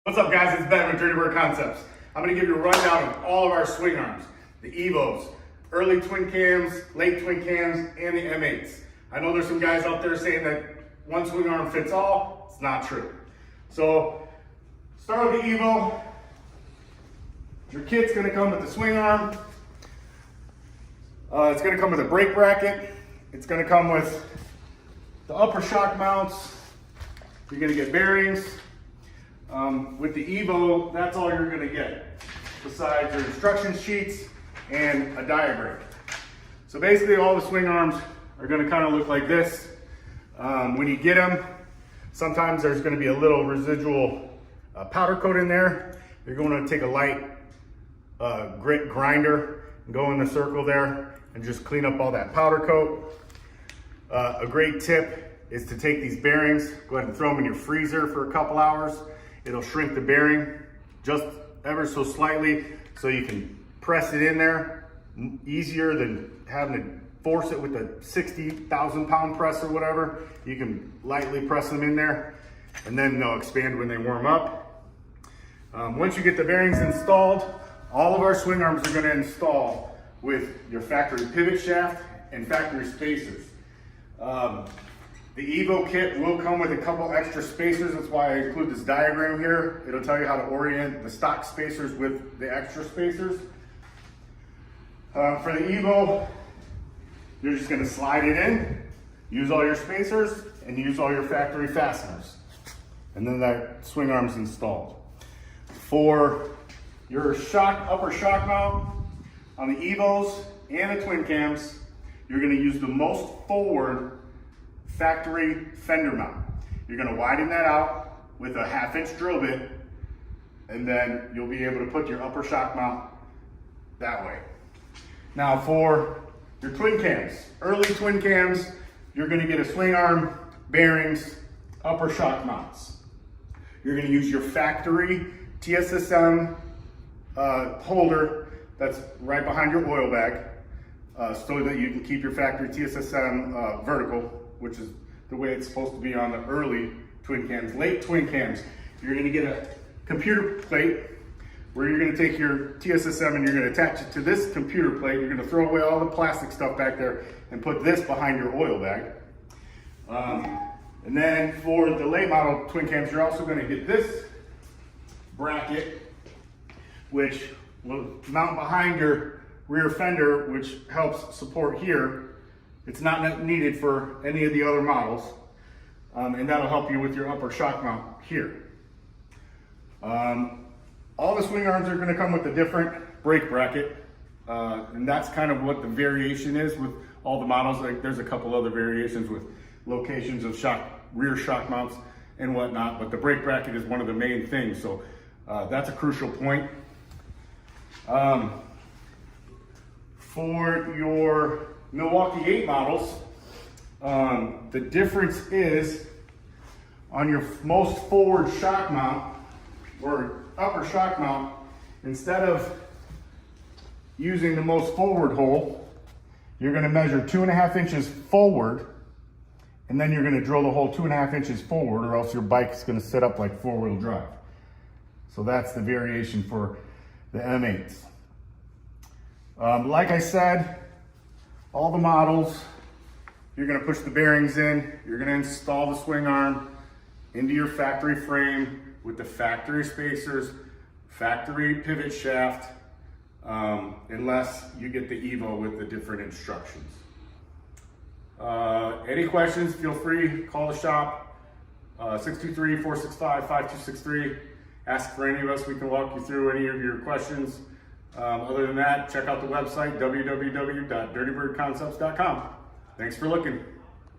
What's up guys, it's Ben with Dirtytail Concepts. I'm going to give you a rundown of all of our swing arms. The Evos, early twin cams, late twin cams, and the M8s. I know there's some guys out there saying that one swing arm fits all. It's not true. So, start with the Evo. Your kit's going to come with the swing arm. It's going to come with a brake bracket. It's going to come with the upper shock mounts. You're going to get bearings. With the Evo, that's all you're going to get, besides your instruction sheets and a diagram. So basically all the swing arms are going to kind of look like this. When you get them, sometimes there's going to be a little residual powder coat in there. You're going to take a light grit grinder and go in the circle there and just clean up all that powder coat. A great tip is to take these bearings, go ahead and throw them in your freezer for a couple hours. It'll shrink the bearing just ever so slightly so you can press it in there easier than having to force it with a 60,000 pound press or whatever. You can lightly press them in there and then they'll expand when they warm up. Once you get the bearings installed, all of our swing arms are going to install with your factory pivot shaft and factory spacers. The Evo Kit will come with a couple extra spacers. That's why I include this diagram here. It'll tell you how to orient the stock spacers with the extra spacers. For the Evo, you're just gonna slide it in, use all your spacers, and use all your factory fasteners. And then that swing arm's installed. For your upper shock mount on the Evos and the twin cams, you're gonna use the most forward factory fender mount. You're going to widen that out with a 1/2 inch drill bit, and then you'll be able to put your upper shock mount that way. Now for your twin cams, early twin cams, you're going to get a swing arm, bearings, upper shock mounts. You're going to use your factory TSSM holder that's right behind your oil bag, so that you can keep your factory TSSM vertical, which is the way it's supposed to be on the early twin cams. Late twin cams, you're gonna get a computer plate where you're gonna take your TSSM and you're gonna attach it to this computer plate. You're gonna throw away all the plastic stuff back there and put this behind your oil bag. And then for the late model twin cams, you're also gonna get this bracket, which will mount behind your rear fender, which helps support here. It's not needed for any of the other models, and that'll help you with your upper shock mount here. All the swing arms are going to come with a different brake bracket, and that's kind of what the variation is with all the models. Like there's a couple other variations with locations of rear shock mounts and whatnot, but the brake bracket is one of the main things, so that's a crucial point. For your Milwaukee 8 models, the difference is on your most forward shock mount or upper shock mount, instead of using the most forward hole, you're going to measure 2.5 inches forward, and then you're going to drill the hole 2.5 inches forward, or else your bike is going to sit up like 4-wheel drive. So that's the variation for the M8s. Like I said, all the models, you're going to push the bearings in, you're going to install the swing arm into your factory frame with the factory spacers, factory pivot shaft, unless you get the Evo with the different instructions. Any questions, feel free, call the shop, 623-465-5263. Ask for any of us, we can walk you through any of your questions. Other than that, check out the website, www.dirtybirdconcepts.com. Thanks for looking.